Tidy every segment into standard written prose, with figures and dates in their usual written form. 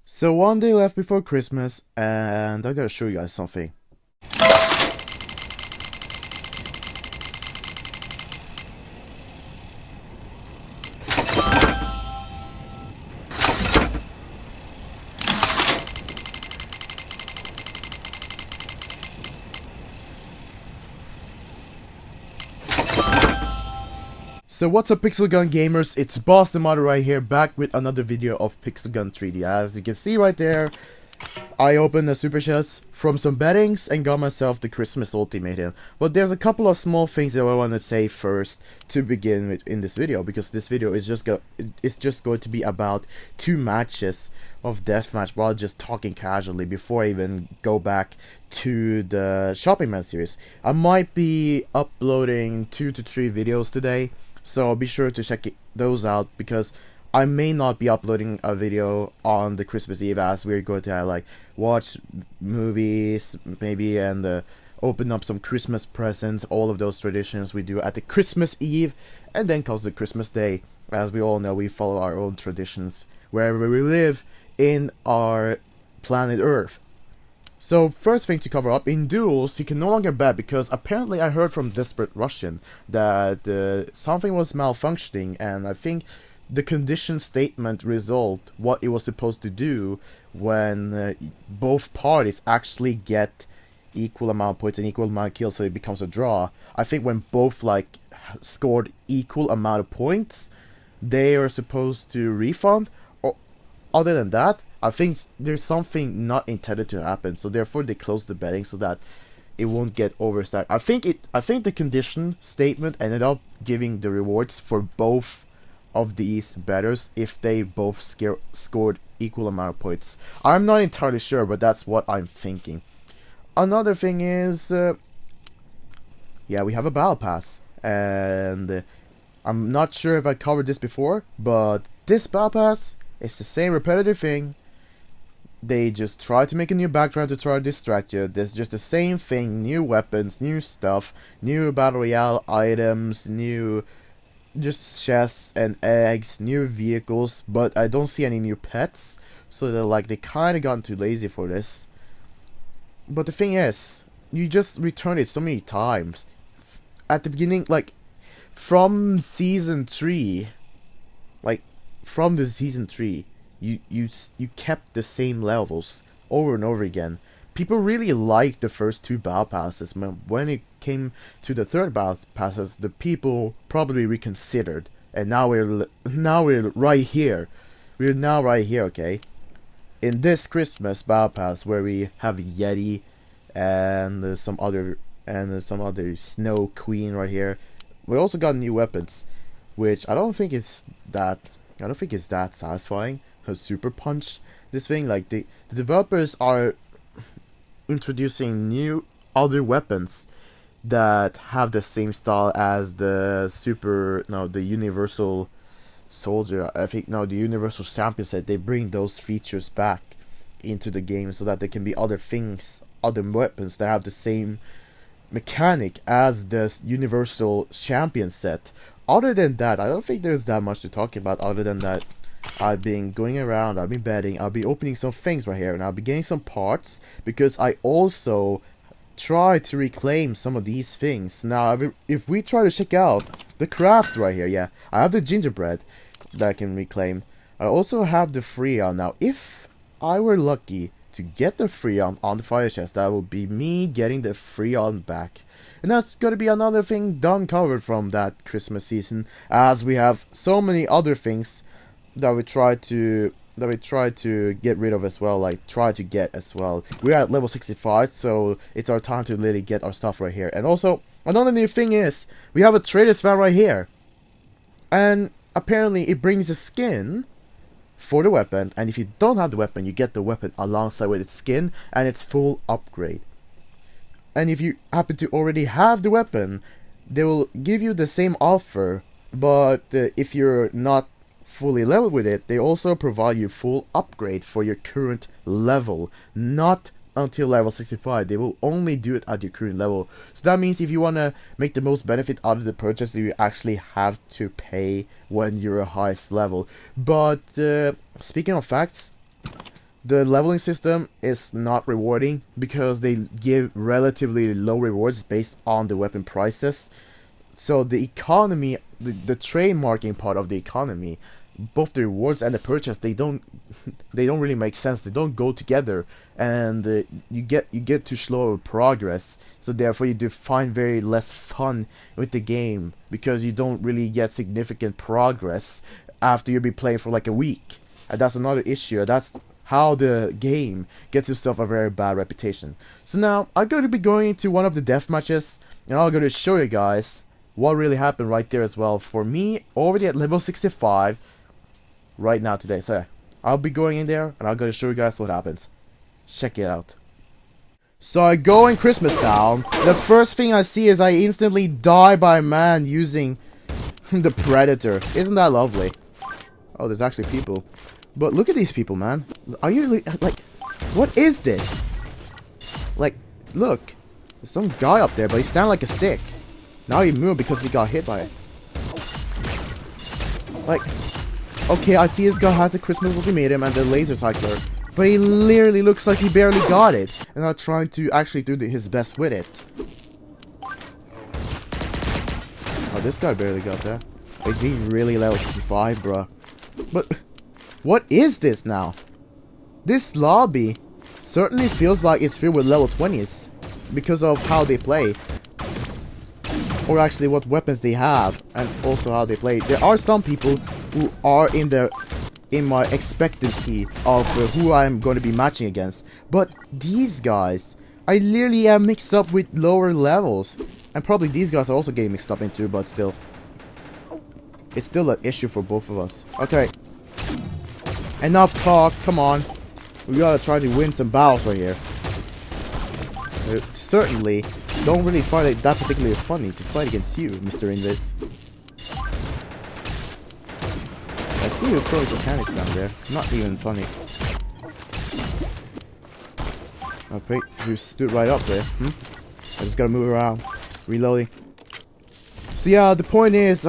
So one day left before Christmas, and I gotta show you guys something. So what's up, Pixel Gun gamers? It's Boss the Modder right here, back with another video of Pixel Gun 3D. As you can see right there, I opened the super chest from some bettings and got myself the Christmas ultimate in. But there's a couple of small things that I want to say first to begin with in this video, because this video is just going to be about 2 matches of deathmatch while just talking casually before I even go back to the shopping man series. I might be uploading 2 to 3 videos today, so be sure to check those out, because I may not be uploading a video on the Christmas Eve, as we're going to like watch movies maybe and open up some Christmas presents, all of those traditions we do at the Christmas Eve, and then comes the Christmas Day. As we all know, we follow our own traditions wherever we live in our planet Earth. So first thing to cover up, in duels you can no longer bet, because apparently I heard from Desperate Russian that something was malfunctioning, and I think the condition statement resolved what it was supposed to do when both parties actually get equal amount of points and equal amount of kills, so it becomes a draw. I think when both like scored equal amount of points, they are supposed to refund. Or other than that, I think there's something not intended to happen, so therefore they closed the betting so that it won't get overstacked. I think the condition statement ended up giving the rewards for both of these betters if they both scored equal amount of points. I'm not entirely sure, but that's what I'm thinking. Another thing is, yeah, we have a battle pass, and I'm not sure if I covered this before, but this battle pass is the same repetitive thing. They just try to make a new background to try to distract you. There's just the same thing: new weapons, new stuff, new battle royale items, new just chests and eggs, new vehicles, but I don't see any new pets, so they kind of gotten too lazy for this. But the thing is, you just return it so many times. At the beginning, like from season 3, you kept the same levels over and over again. People really liked the first 2 battle passes. When it came to the third battle passes, the people probably reconsidered, and now we're right here. We're now right here, okay? In this Christmas battle pass, where we have Yeti and some other Snow Queen right here, we also got new weapons, which I don't think is that satisfying. A super punch. This thing, like the developers are introducing new other weapons that have the same style as the Universal Soldier. I think the Universal Champion set. They bring those features back into the game so that there can be other things, other weapons that have the same mechanic as the Universal Champion set. Other than that, I don't think there's that much to talk about. Other than that, I've been going around, I've been betting, I'll be opening some things right here, and I'll be getting some parts, because I also try to reclaim some of these things. Now, if we try to check out the craft right here, yeah, I have the gingerbread that I can reclaim. I also have the Freon. Now, if I were lucky to get the Freon on the fire chest, that would be me getting the Freon back. And that's gonna be another thing done covered from that Christmas season, as we have so many other things that we try to get rid of as well, We're at level 65, so it's our time to really get our stuff right here. And also, another new thing is, we have a trader's van right here, and apparently it brings a skin for the weapon, and if you don't have the weapon, you get the weapon alongside with its skin and its full upgrade. And if you happen to already have the weapon, they will give you the same offer, but if you're not fully leveled with it, they also provide you full upgrade for your current level, not until level 65. They will only do it at your current level. So that means if you want to make the most benefit out of the purchase, you actually have to pay when you're a highest level. But speaking of facts, the leveling system is not rewarding because they give relatively low rewards based on the weapon prices. So the economy, the trademarking part of the economy, both the rewards and the purchase, they don't really make sense. They don't go together, and you get to slower progress. So therefore, you do find very less fun with the game because you don't really get significant progress after you've been playing for like a week. And that's another issue. That's how the game gets itself a very bad reputation. So now I'm going to be going into one of the death matches, and I'm going to show you guys what really happened right there as well. For me, already at level 65 right now today. So yeah, I'll be going in there and I'm going to show you guys what happens. Check it out. So I go in Christmas Town. The first thing I see is I instantly die by a man using the Predator. Isn't that lovely? Oh, there's actually people. But look at these people, man. Are you like, what is this? Like, look. There's some guy up there, but he's standing like a stick. Now he moved because he got hit by it. Like, okay, I see this guy has a Christmas ultimatum and the laser cycler, but he literally looks like he barely got it, and not trying to actually do his best with it. Oh, this guy barely got that. Is he really level 65, bruh? But what is this now? This lobby certainly feels like it's filled with level 20s because of how they play. Or actually what weapons they have, and also how they play. There are some people who are in my expectancy of who I'm going to be matching against. But these guys, I literally am mixed up with lower levels. And probably these guys are also getting mixed up into, but still. It's still an issue for both of us. Okay. Enough talk, come on. We gotta try to win some battles right here. Certainly don't really find it that particularly funny to fight against you, Mr. Invis. I see you throwing some mechanics down there. Not even funny. Okay, you stood right up there. I just gotta move around. Reloading. So yeah, the point is,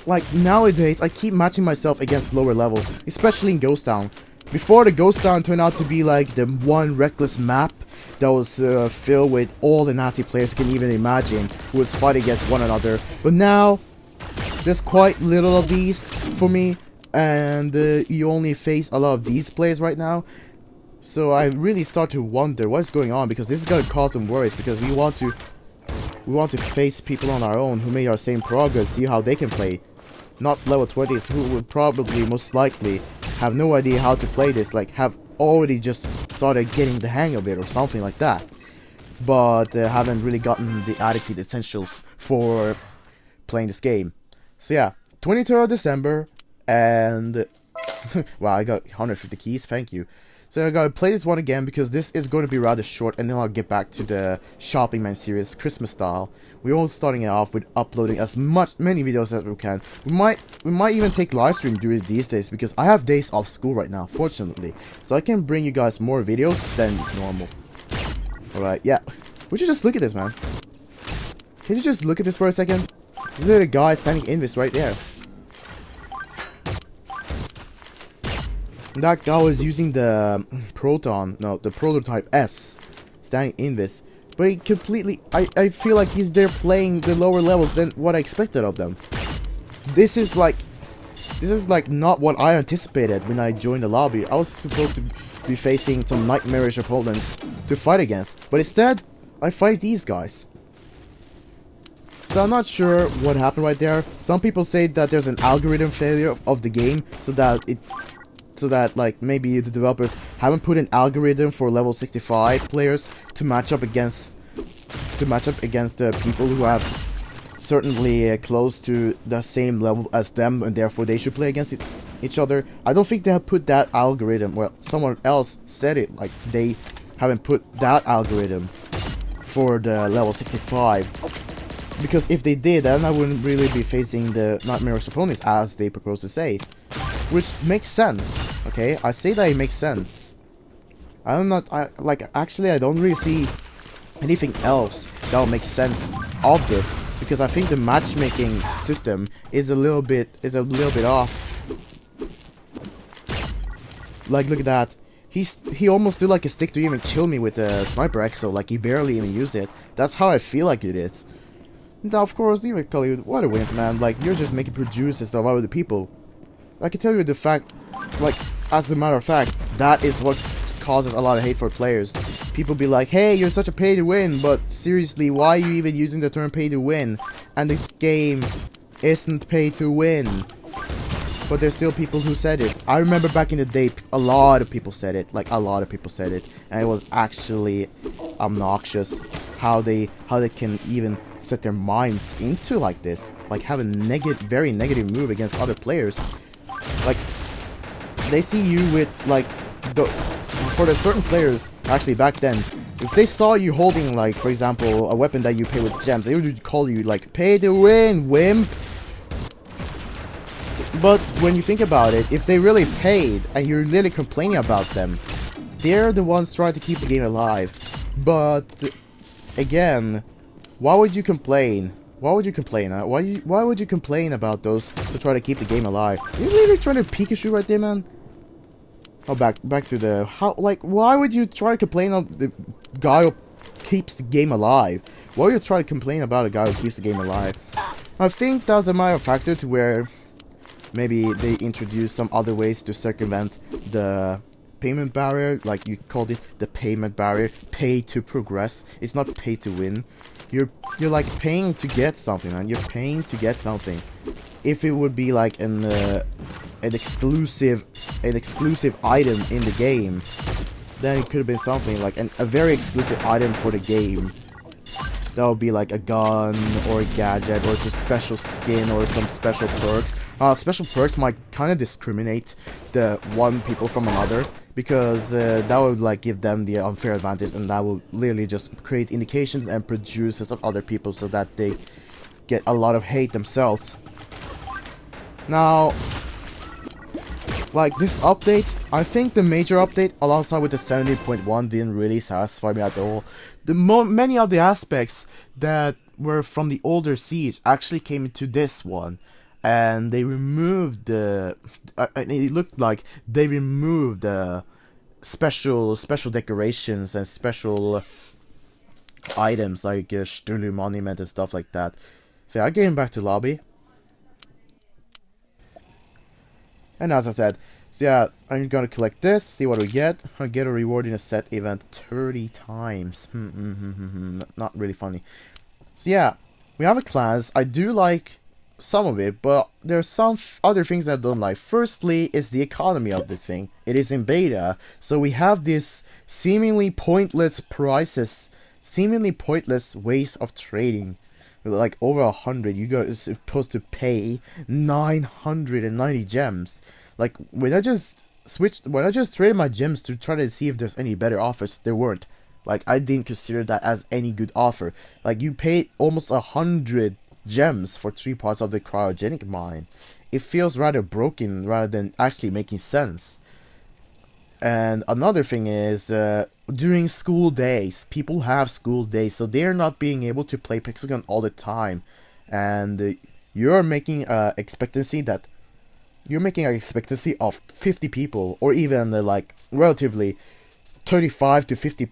like nowadays, I keep matching myself against lower levels, especially in Ghost Town. Before, the Ghost Town turned out to be like the one reckless map that was filled with all the nasty players you can even imagine who was fighting against one another. But now, there's quite little of these for me, and you only face a lot of these players right now. So I really start to wonder what's going on, because this is going to cause some worries, because we want to face people on our own who made our same progress, see how they can play. Not level 20s who would probably most likely have no idea how to play this, like have already just started getting the hang of it or something like that, but haven't really gotten the adequate essentials for playing this game. So yeah, 23rd of December, and wow, I got 150 keys, thank you. So I gotta play this one again because this is going to be rather short, and then I'll get back to the Shopping Man series, Christmas style. We're all starting it off with uploading as many videos as we can. We might even take live stream during these days, because I have days off school right now, fortunately. So I can bring you guys more videos than normal. Alright, yeah. Would you just look at this, man? Can you just look at this for a second? There's a little guy standing in this right there. That guy was using the the prototype S, standing in this, but he completely, I feel like he's there playing the lower levels than what I expected of them. This is like not what I anticipated when I joined the lobby. I was supposed to be facing some nightmarish opponents to fight against, but instead, I fight these guys. So I'm not sure what happened right there. Some people say that there's an algorithm failure of the game, so that like maybe the developers haven't put an algorithm for level 65 players to match up against the people who have certainly close to the same level as them, and therefore they should play against each other. I don't think they have put that algorithm. Well, someone else said it, like they haven't put that algorithm for the level 65, because if they did, then I wouldn't really be facing the nightmarish opponents as they propose to say. Which makes sense, okay? I say that it makes sense. Actually, I don't really see anything else that will make sense of this, because I think the matchmaking system is a little bit off. Like, look at that. he almost did like a stick to even kill me with the sniper exo, like he barely even used it. That's how I feel like it is. Now, of course, you might call you, what a wimp, man, like, you're just making produce and stuff out of the people. I can tell you the fact, like, as a matter of fact, that is what causes a lot of hate for players. People be like, hey, you're such a pay to win, but seriously, why are you even using the term pay to win? And this game isn't pay to win. But there's still people who said it. I remember back in the day, a lot of people said it. Like, a lot of people said it. And it was actually obnoxious how they can even set their minds into like this. Like, have a very negative move against other players. Like, they see you with, like, for the certain players, actually back then, if they saw you holding, like, for example, a weapon that you pay with gems, they would call you, like, pay to win, wimp. But when you think about it, if they really paid and you're really complaining about them, they're the ones trying to keep the game alive. But again, why would you complain? Why would you complain? Why would you complain about those who try to keep the game alive? You're really trying to Pikachu right there, man. Oh, back to the why would you try to complain on the guy who keeps the game alive? Why would you try to complain about a guy who keeps the game alive? I think that's a minor factor to where maybe they introduce some other ways to circumvent the payment barrier, like you called it the payment barrier. Pay to progress. It's not pay to win. You're like paying to get something, man. You're paying to get something. If it would be like an exclusive item in the game, then it could have been something like a very exclusive item for the game. That would be like a gun or a gadget or just special skin or some special perks. Special perks might kind of discriminate the one people from another, because that would like give them the unfair advantage, and that would literally just create indications and producers of other people so that they get a lot of hate themselves. Now, like this update, I think the major update alongside with the 17.1 didn't really satisfy me at all. Many of the aspects that were from the older Siege actually came into this one, and they removed the it looked like they removed the special decorations and special items like Sturlu Monument and stuff like that. So I get back to lobby. And as I said, so yeah, I'm gonna collect this, see what we get. I get a reward in a set event 30 times. Not really funny. So yeah, we have a class. I do like some of it, but there's some other things that I don't like. Firstly, is the economy of this thing. It is in beta, so we have this seemingly pointless prices, seemingly pointless ways of trading. Like over 100, you guys are supposed to pay 990 gems. Like when I just traded my gems to try to see if there's any better offers, there weren't. Like I didn't consider that as any good offer. Like you paid almost 100 gems for 3 parts of the cryogenic mine. It feels rather broken rather than actually making sense. And another thing is, during school days, people have school days, so they're not being able to play Pixelgun all the time. And you're making an expectancy of 50 people, or even like relatively 35 to 50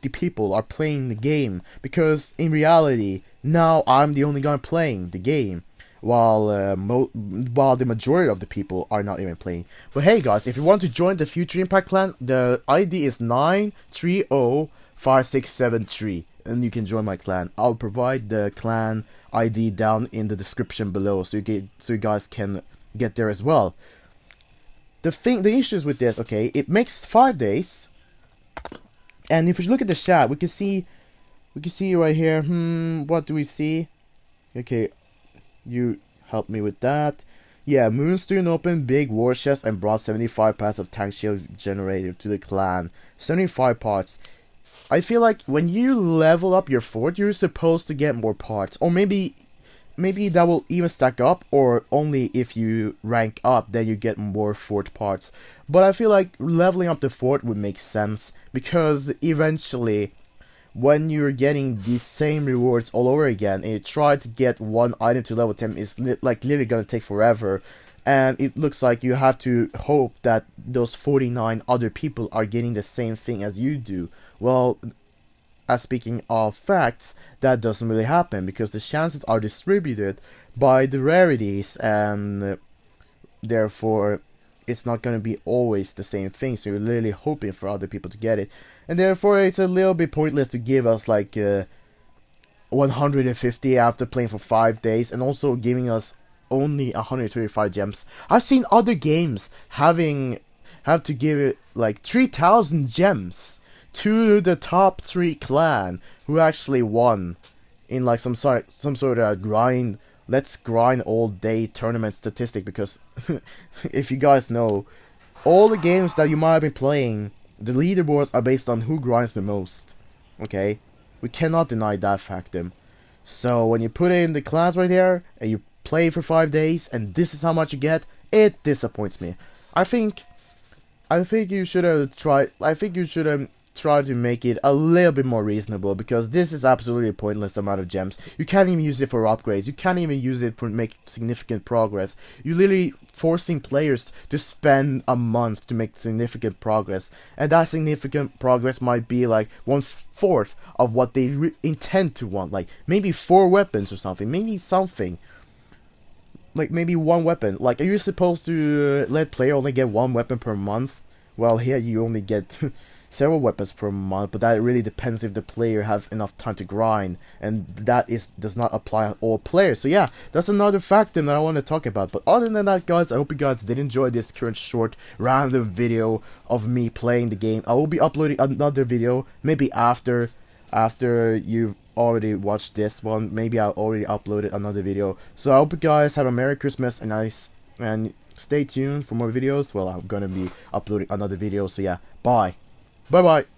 people are playing the game, because in reality, now I'm the only guy playing the game, while the majority of the people are not even playing. But hey guys, if you want to join the Future Impact clan, the ID is 9305673, and you can join my clan. I'll provide the clan ID down in the description below, so you guys can get there as well. The issues with this, okay, it makes 5 days, and if you look at the chat, we can see right here. What do we see? Okay, you help me with that. Yeah, Moonstone opened big war chest and brought 75 parts of tank shield generator to the clan. 75 parts. I feel like when you level up your fort, you're supposed to get more parts, or maybe that will even stack up, or only if you rank up then you get more fort parts. But I feel like leveling up the fort would make sense, because eventually when you're getting these same rewards all over again, and you try to get one item to level 10 is literally gonna take forever, and it looks like you have to hope that those 49 other people are getting the same thing as you do. Well, as speaking of facts, that doesn't really happen because the chances are distributed by the rarities, and therefore it's not going to be always the same thing, so you're literally hoping for other people to get it, and therefore it's a little bit pointless to give us like 150 after playing for 5 days, and also giving us only 125 gems. I've seen other games have to give it like 3,000 gems to the top 3 clan who actually won in like some sort of grind, let's grind all day tournament statistic, because if you guys know, all the games that you might have been playing, the leaderboards are based on who grinds the most. Okay, we cannot deny that fact. So when you put in the clans right here and you play for 5 days and this is how much you get, it disappoints me. I think you should have tried. I think you should have tried to make it a little bit more reasonable, because this is absolutely a pointless amount of gems. You can't even use it for upgrades. You can't even use it for make significant progress. You're literally forcing players to spend a month to make significant progress, and that significant progress might be like 1/4 of what they intend to want, like maybe 4 weapons or something, maybe something. Like maybe 1 weapon. Like, are you supposed to let player only get 1 weapon per month? Well, here you only get several weapons per month, but that really depends if the player has enough time to grind, and that does not apply on all players. So yeah, that's another factor that I want to talk about. But other than that, guys, I hope you guys did enjoy this current short random video of me playing the game. I will be uploading another video maybe after you've already watched this one. Maybe I already uploaded another video. So I hope you guys have a Merry Christmas and stay tuned for more videos. Well, I'm gonna be uploading another video. So yeah, bye bye.